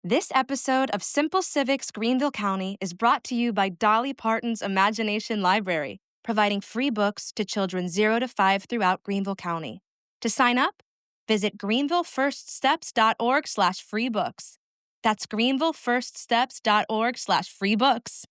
This episode of Simple Civics Greenville County is brought to you by Dolly Parton's Imagination Library, providing free books to children 0 to 5 throughout Greenville County. To sign up, visit greenvillefirststeps.org/freebooks. That's greenvillefirststeps.org/freebooks.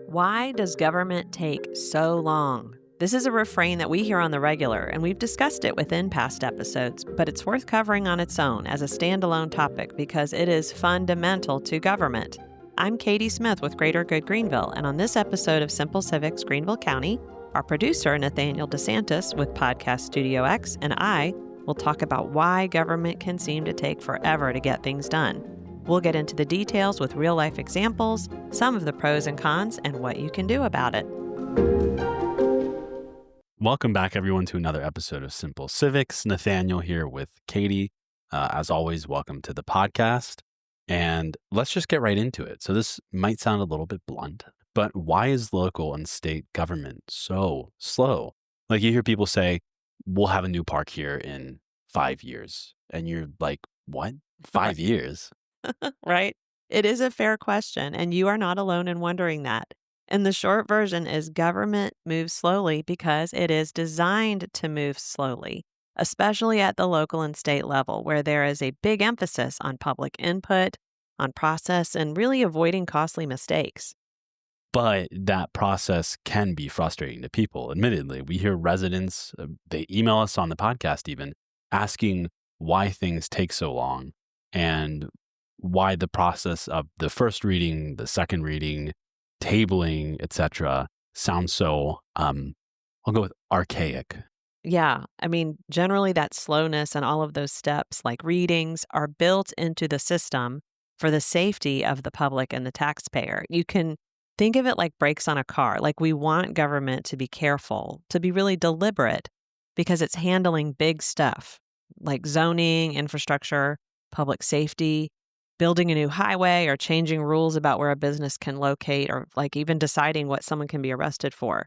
Why does government take so long? This is a refrain that we hear on the regular, and we've discussed it within past episodes, but it's worth covering on its own as a standalone topic because it is fundamental to government. I'm Katy Smith with Greater Good Greenville, and on this episode of Simple Civics Greenville County, our producer, Nathaniel DeSantis with Podcast Studio X, and I will talk about why government can seem to take forever to get things done. We'll get into the details with real-life examples, some of the pros and cons, and what you can do about it. Welcome back, everyone, to another episode of Simple Civics. Nathaniel here with Katy. As always, welcome to the podcast. And let's just get right into it. So this might sound a little bit blunt, but why is local and state government so slow? Like you hear people say, we'll have a new park here in 5 years. And you're like, what? 5 years? Right? It is a fair question, and you are not alone in wondering that. And the short version is government moves slowly because it is designed to move slowly, especially at the local and state level, where there is a big emphasis on public input, on process, and really avoiding costly mistakes. But that process can be frustrating to people. Admittedly, we hear residents, they email us on the podcast even, asking why things take so long and why the process of the first reading, the second reading, tabling, etc., sounds so, I'll go with archaic. Yeah, I mean, generally that slowness and all of those steps, like readings, are built into the system for the safety of the public and the taxpayer. You can think of it like brakes on a car. Like we want government to be careful, to be really deliberate, because it's handling big stuff like zoning, infrastructure, public safety, building a new highway, or changing rules about where a business can locate, or like even deciding what someone can be arrested for.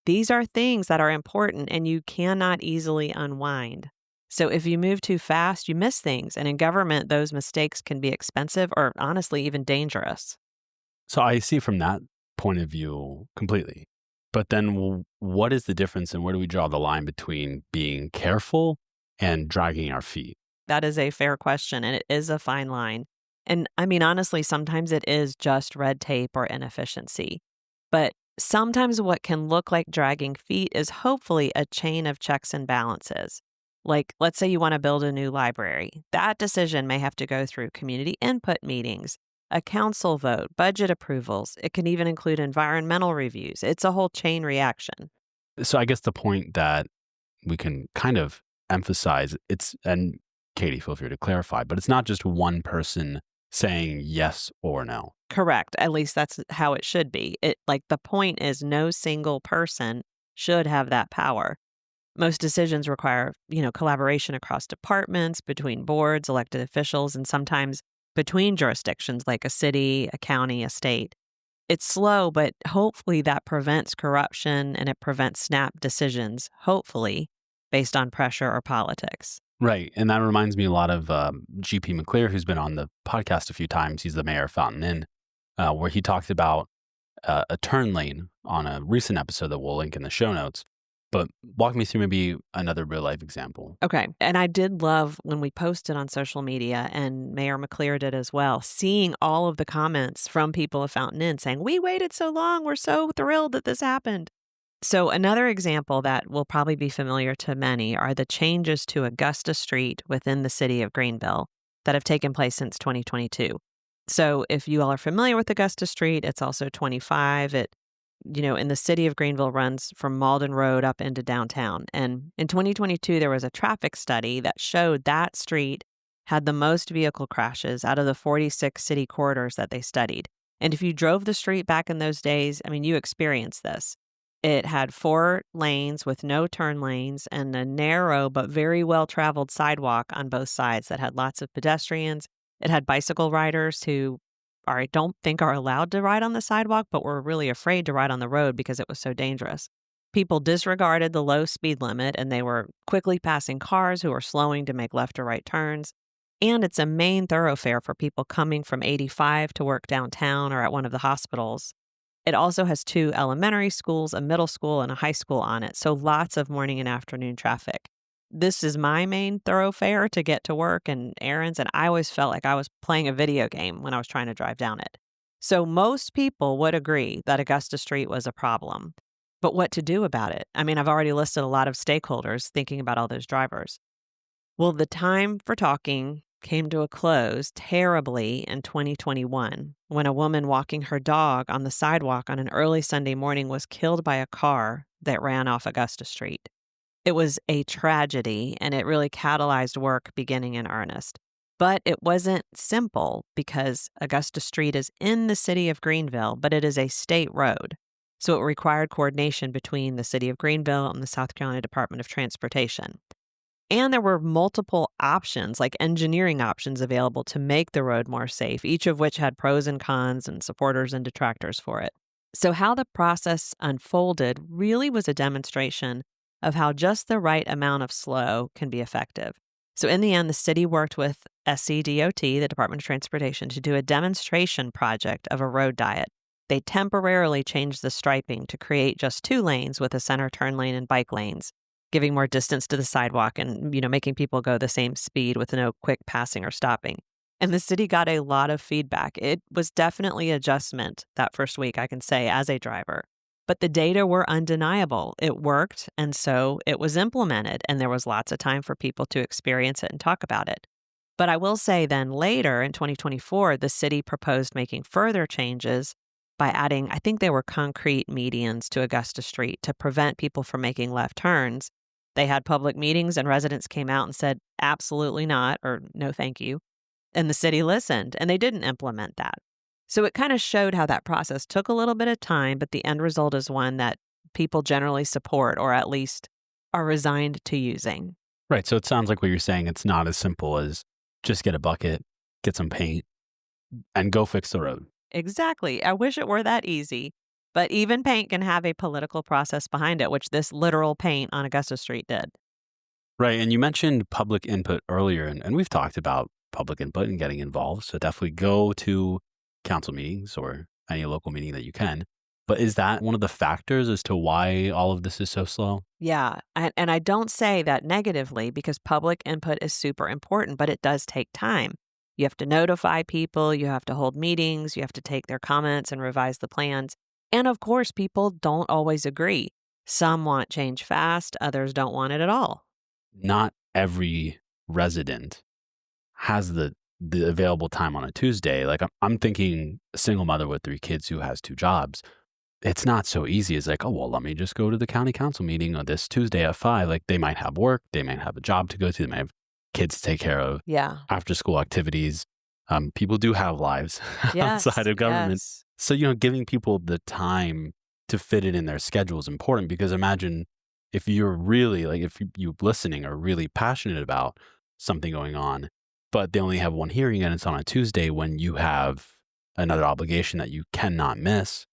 These are things that are important and you cannot easily unwind. So if you move too fast, you miss things. And in government, those mistakes can be expensive or honestly even dangerous. So I see from that point of view completely. But then what is the difference and where do we draw the line between being careful and dragging our feet? That is a fair question, and it is a fine line. And I mean, honestly, sometimes it is just red tape or inefficiency. But sometimes what can look like dragging feet is hopefully a chain of checks and balances. Like, let's say you want to build a new library. That decision may have to go through community input meetings, a council vote, budget approvals. It can even include environmental reviews. It's a whole chain reaction. So I guess the point that we can kind of emphasize, and Katy, feel free to clarify, but it's not just one person saying yes or no. Correct. At least that's how it should be. The point is no single person should have that power. Most decisions require, collaboration across departments, between boards, elected officials, and sometimes between jurisdictions like a city, a county, a state. It's slow, but hopefully that prevents corruption and it prevents snap decisions, hopefully, based on pressure or politics. Right. And that reminds me a lot of G.P. McClear, who's been on the podcast a few times. He's the mayor of Fountain Inn, where he talked about a turn lane on a recent episode that we'll link in the show notes. But walk me through maybe another real life example. Okay. And I did love when we posted on social media, and Mayor McClear did as well, seeing all of the comments from people of Fountain Inn saying, we waited so long. We're so thrilled that this happened. So another example that will probably be familiar to many are the changes to Augusta Street within the city of Greenville that have taken place since 2022. So if you all are familiar with Augusta Street, it's also 25. It, in the city of Greenville runs from Malden Road up into downtown. And in 2022, there was a traffic study that showed that street had the most vehicle crashes out of the 46 city corridors that they studied. And if you drove the street back in those days, you experienced this. It had 4 lanes with no turn lanes and a narrow but very well-traveled sidewalk on both sides that had lots of pedestrians. It had bicycle riders who I don't think are allowed to ride on the sidewalk, but were really afraid to ride on the road because it was so dangerous. People disregarded the low speed limit, and they were quickly passing cars who were slowing to make left or right turns. And it's a main thoroughfare for people coming from 85 to work downtown or at one of the hospitals. It also has 2 elementary schools, a middle school, and a high school on it, so lots of morning and afternoon traffic. This is my main thoroughfare to get to work and errands, and I always felt like I was playing a video game when I was trying to drive down it. So most people would agree that Augusta Street was a problem. But what to do about it? I mean, I've already listed a lot of stakeholders thinking about all those drivers. Well, the time for talking came to a close terribly in 2021 when a woman walking her dog on the sidewalk on an early Sunday morning was killed by a car that ran off Augusta Street. It was a tragedy, and it really catalyzed work beginning in earnest. But it wasn't simple because Augusta Street is in the city of Greenville, but it is a state road. So it required coordination between the city of Greenville and the South Carolina Department of Transportation. And there were multiple options, like engineering options available to make the road more safe, each of which had pros and cons and supporters and detractors for it. So how the process unfolded really was a demonstration of how just the right amount of slow can be effective. So in the end, the city worked with SCDOT, the Department of Transportation, to do a demonstration project of a road diet. They temporarily changed the striping to create just 2 lanes with a center turn lane and bike lanes, giving more distance to the sidewalk and, making people go the same speed with no quick passing or stopping. And the city got a lot of feedback. It was definitely adjustment that first week, I can say, as a driver. But the data were undeniable. It worked, and so it was implemented, and there was lots of time for people to experience it and talk about it. But I will say then later in 2024, the city proposed making further changes by adding, I think they were concrete medians to Augusta Street to prevent people from making left turns. They had public meetings and residents came out and said, absolutely not, or no thank you. And the city listened, and they didn't implement that. So it kind of showed how that process took a little bit of time, but the end result is one that people generally support or at least are resigned to using. Right. So it sounds like what you're saying, it's not as simple as just get a bucket, get some paint, and go fix the road. Exactly. I wish it were that easy. But even paint can have a political process behind it, which this literal paint on Augusta Street did. Right. And you mentioned public input earlier, and we've talked about public input and getting involved. So definitely go to council meetings or any local meeting that you can. But is that one of the factors as to why all of this is so slow? Yeah. And I don't say that negatively because public input is super important, but it does take time. You have to notify people, you have to hold meetings, you have to take their comments and revise the plans. And of course, people don't always agree. Some want change fast, others don't want it at all. Not every resident has the available time on a Tuesday. Like I'm thinking a single mother with 3 kids who has 2 jobs. It's not so easy. It's like, oh, well, let me just go to the county council meeting on this Tuesday at 5. Like they might have work, they might have a job to go to, they might have kids to take care of, after school activities. People do have lives outside of government. Yes. So, giving people the time to fit it in their schedule is important because imagine if you're really, like if you listening are really passionate about something going on, but they only have one hearing and it's on a Tuesday when you have another obligation that you cannot miss.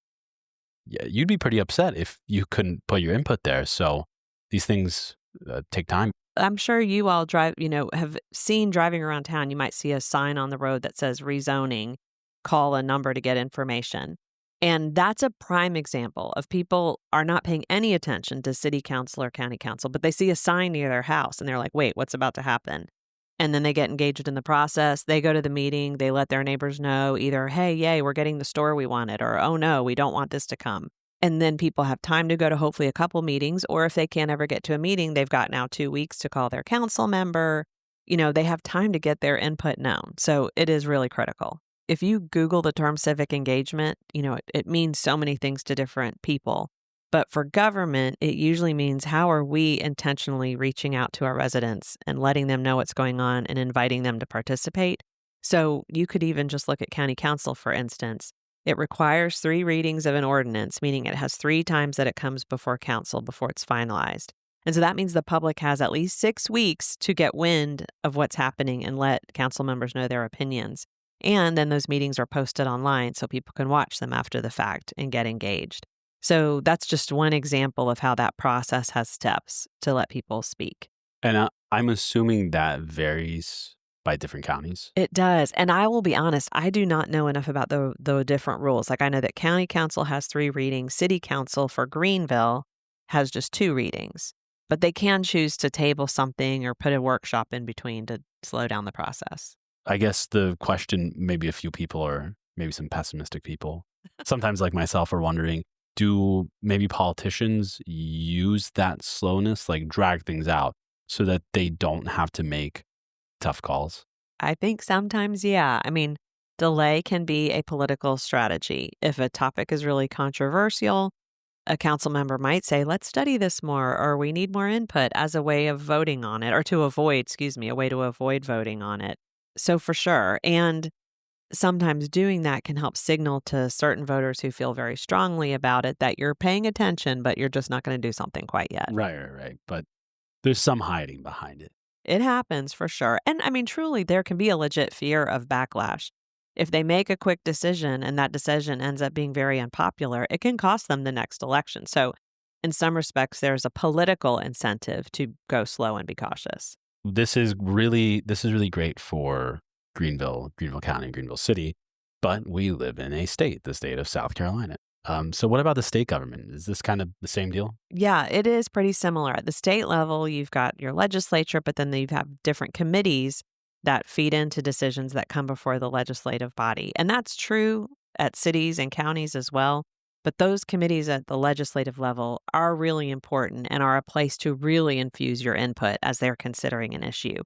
Yeah, you'd be pretty upset if you couldn't put your input there. So these things take time. I'm sure you all have seen driving around town, you might see a sign on the road that says rezoning, call a number to get information. And that's a prime example of people are not paying any attention to city council or county council, but they see a sign near their house and they're like, wait, what's about to happen? And then they get engaged in the process. They go to the meeting. They let their neighbors know either, hey, yay, we're getting the store we wanted, or, oh, no, we don't want this to come. And then people have time to go to hopefully a couple meetings, or if they can't ever get to a meeting, they've got now 2 weeks to call their council member. They have time to get their input known. So it is really critical. If you Google the term civic engagement, it means so many things to different people. But for government, it usually means how are we intentionally reaching out to our residents and letting them know what's going on and inviting them to participate. So you could even just look at county council, for instance. It requires 3 readings of an ordinance, meaning it has 3 times that it comes before council before it's finalized. And so that means the public has at least 6 weeks to get wind of what's happening and let council members know their opinions. And then those meetings are posted online so people can watch them after the fact and get engaged. So that's just one example of how that process has steps to let people speak. And I'm assuming that varies by different counties? It does. And I will be honest, I do not know enough about the different rules. Like I know that county council has 3 readings, city council for Greenville has just 2 readings. But they can choose to table something or put a workshop in between to slow down the process. I guess the question, maybe a few people or maybe some pessimistic people, sometimes like myself, are wondering, do maybe politicians use that slowness, like drag things out so that they don't have to make tough calls? I think sometimes, yeah. I mean, delay can be a political strategy. If a topic is really controversial, a council member might say, let's study this more, or we need more input as a way of voting on it, or to avoid, a way to avoid voting on it. So for sure. And sometimes doing that can help signal to certain voters who feel very strongly about it that you're paying attention, but you're just not going to do something quite yet. Right. But there's some hiding behind it. It happens for sure. And I mean, truly, there can be a legit fear of backlash. If they make a quick decision and that decision ends up being very unpopular, it can cost them the next election. So in some respects, there's a political incentive to go slow and be cautious. This is really great for Greenville County, Greenville City, but we live in a state, the state of South Carolina. So what about the state government? Is this kind of the same deal? Yeah, it is pretty similar. At the state level, you've got your legislature, but then you have different committees that feed into decisions that come before the legislative body. And that's true at cities and counties as well. But those committees at the legislative level are really important and are a place to really infuse your input as they're considering an issue.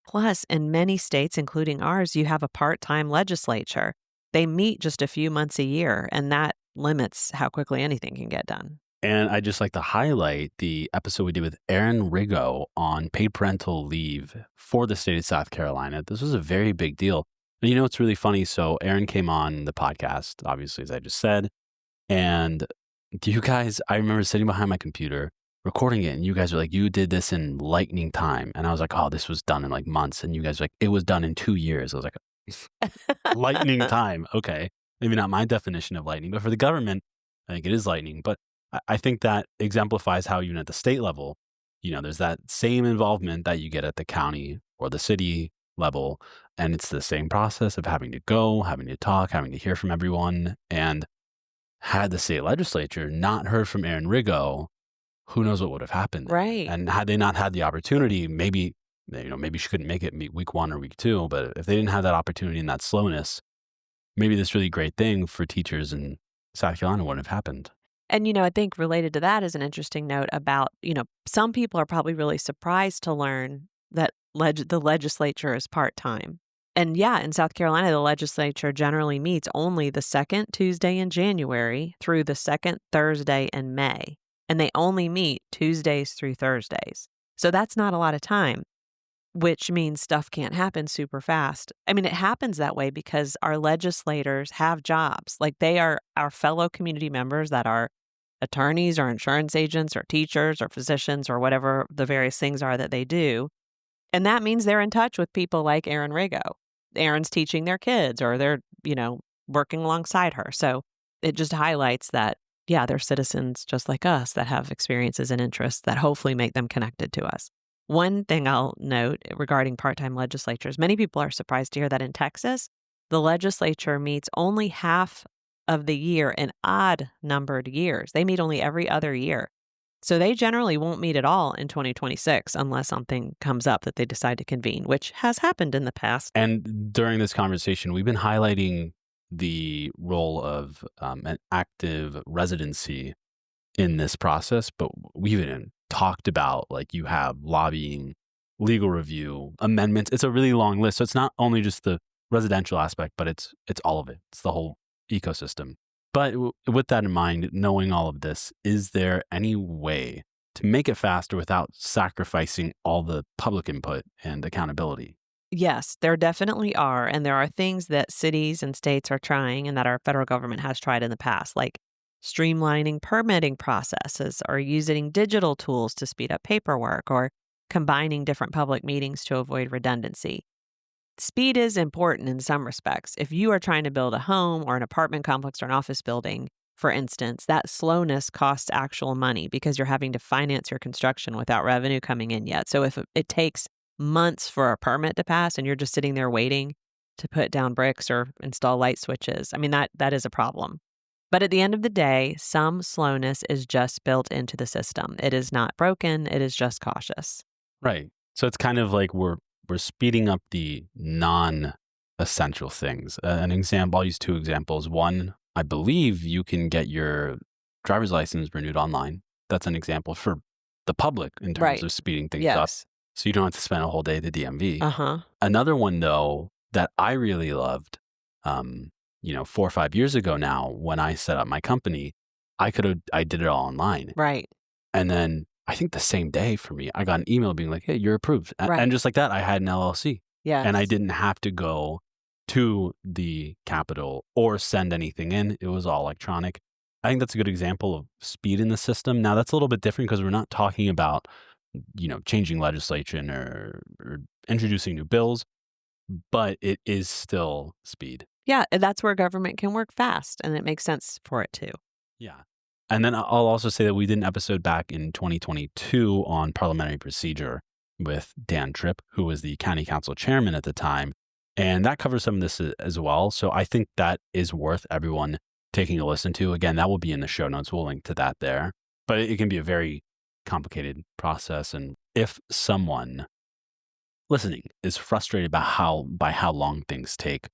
Plus, in many states, including ours, you have a part-time legislature. They meet just a few months a year, and that limits how quickly anything can get done. And I'd just like to highlight the episode we did with Aaron Rigo on paid parental leave for the state of South Carolina. This was a very big deal. And you know, it's really funny. So Aaron came on the podcast, obviously, as I just said. And you guys, I remember sitting behind my computer, recording it. And you guys were like, you did this in lightning time. And I was like, oh, this was done in like months. And you guys were like, it was done in 2 years. I was like, lightning time. Okay. Maybe not my definition of lightning, but for the government, I think it is lightning. But I think that exemplifies how even at the state level, you know, there's that same involvement that you get at the county or the city level. And it's the same process of having to go, having to talk, having to hear from everyone. And had the state legislature not heard from Aaron Rigo, who knows what would have happened. Right. And had they not had the opportunity, maybe she couldn't make it week 1 or week 2. But if they didn't have that opportunity and that slowness, maybe this really great thing for teachers in South Carolina wouldn't have happened. And, I think related to that is an interesting note about, some people are probably really surprised to learn that the legislature is part-time. And yeah, in South Carolina, the legislature generally meets only the second Tuesday in January through the second Thursday in May. And they only meet Tuesdays through Thursdays. So that's not a lot of time, which means stuff can't happen super fast. I mean, it happens that way because our legislators have jobs. Like they are our fellow community members that are attorneys or insurance agents or teachers or physicians or whatever the various things are that they do. And that means they're in touch with people like Aaron Rigo. Aaron's teaching their kids or they're, working alongside her. So it just highlights that, yeah, they're citizens just like us that have experiences and interests that hopefully make them connected to us. One thing I'll note regarding part-time legislatures, many people are surprised to hear that in Texas, the legislature meets only half of the year in odd-numbered years. They meet only every other year. So they generally won't meet at all in 2026 unless something comes up that they decide to convene, which has happened in the past. And during this conversation, we've been highlighting the role of an active residency in this process, but we even talked about like you have lobbying, legal review, amendments. It's a really long list. So it's not only just the residential aspect, but it's all of it. It's the whole ecosystem. But with that in mind, knowing all of this, is there any way to make it faster without sacrificing all the public input and accountability? Yes, there definitely are. And there are things that cities and states are trying and that our federal government has tried in the past, like streamlining permitting processes or using digital tools to speed up paperwork or combining different public meetings to avoid redundancy. Speed is important in some respects. If you are trying to build a home or an apartment complex or an office building, for instance, that slowness costs actual money because you're having to finance your construction without revenue coming in yet. So if it takes months for a permit to pass and you're just sitting there waiting to put down bricks or install light switches. I mean, that is a problem. But at the end of the day, some slowness is just built into the system. It is not broken. It is just cautious. Right. So it's kind of like we're speeding up the non-essential things. An example, I'll use two examples. One, I believe you can get your driver's license renewed online. That's an example for the public in terms of speeding things up. So you don't have to spend a whole day at the DMV. Another one, though, that I really loved, 4 or 5 years ago now, when I set up my company, I did it all online. Right. And then I think the same day for me, I got an email being like, hey, you're approved. And just like that, I had an LLC. Yes. And I didn't have to go to the Capitol or send anything in. It was all electronic. I think that's a good example of speed in the system. Now, that's a little bit different because we're not talking about, changing legislation or introducing new bills, but it is still speed. Yeah, that's where government can work fast, and it makes sense for it to. Yeah. And then I'll also say that we did an episode back in 2022 on parliamentary procedure with Dan Tripp, who was the county council chairman at the time. And that covers some of this as well. So I think that is worth everyone taking a listen to. Again, that will be in the show notes. We'll link to that there. But it can be a very complicated process. And if someone listening is frustrated by how long things take,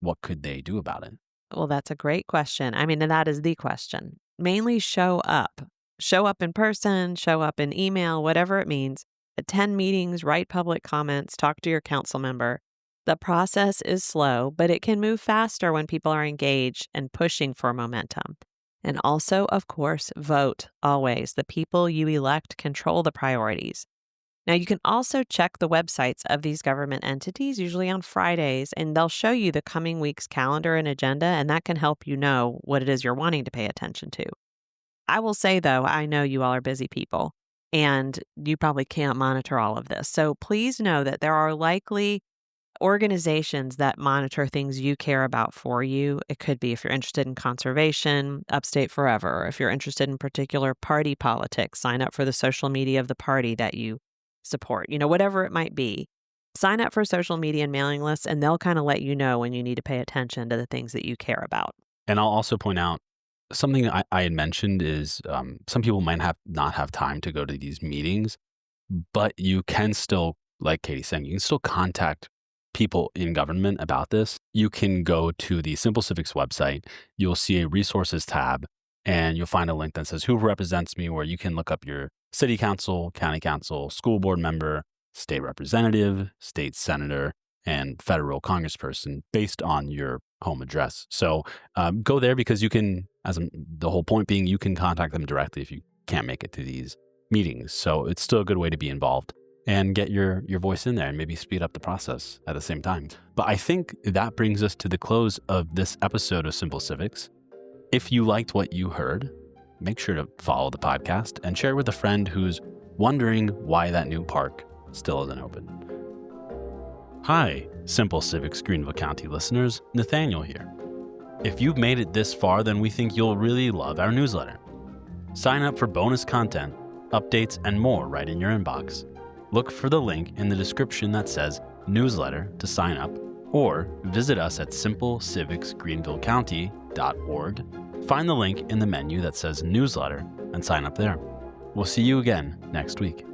what could they do about it? Well, that's a great question. I mean, and that is the question. Mainly show up. Show up in person, show up in email, whatever it means. Attend meetings, write public comments, talk to your council member. The process is slow, but it can move faster when people are engaged and pushing for momentum. And also, of course, vote always. The people you elect control the priorities. Now, you can also check the websites of these government entities, usually on Fridays, and they'll show you the coming week's calendar and agenda, and that can help you know what it is you're wanting to pay attention to. I will say, though, I know you all are busy people, and you probably can't monitor all of this. So please know that there are likely organizations that monitor things you care about for you. It could be if you're interested in conservation, Upstate Forever. If you're interested in particular party politics, sign up for the social media of the party that you support. Whatever it might be. Sign up for social media and mailing lists, and they'll kind of let you know when you need to pay attention to the things that you care about. And I'll also point out something I had mentioned is some people might not have time to go to these meetings, but you can still, like Katie's saying, you can still contact people in government about this. You can go to the Simple Civics website. You'll see a resources tab, and you'll find a link that says who represents me, where you can look up your city council, county council, school board member, state representative, state senator, and federal congressperson based on your home address. So go there because you can, the whole point being, you can contact them directly if you can't make it to these meetings. So it's still a good way to be involved and get your voice in there and maybe speed up the process at the same time. But I think that brings us to the close of this episode of Simple Civics. If you liked what you heard, make sure to follow the podcast and share with a friend who's wondering why that new park still isn't open. Hi, Simple Civics Greenville County listeners, Nathaniel here. If you've made it this far, then we think you'll really love our newsletter. Sign up for bonus content, updates, and more right in your inbox. Look for the link in the description that says newsletter to sign up, or visit us at simplecivicsgreenvillecounty.org. Find the link in the menu that says newsletter and sign up there. We'll see you again next week.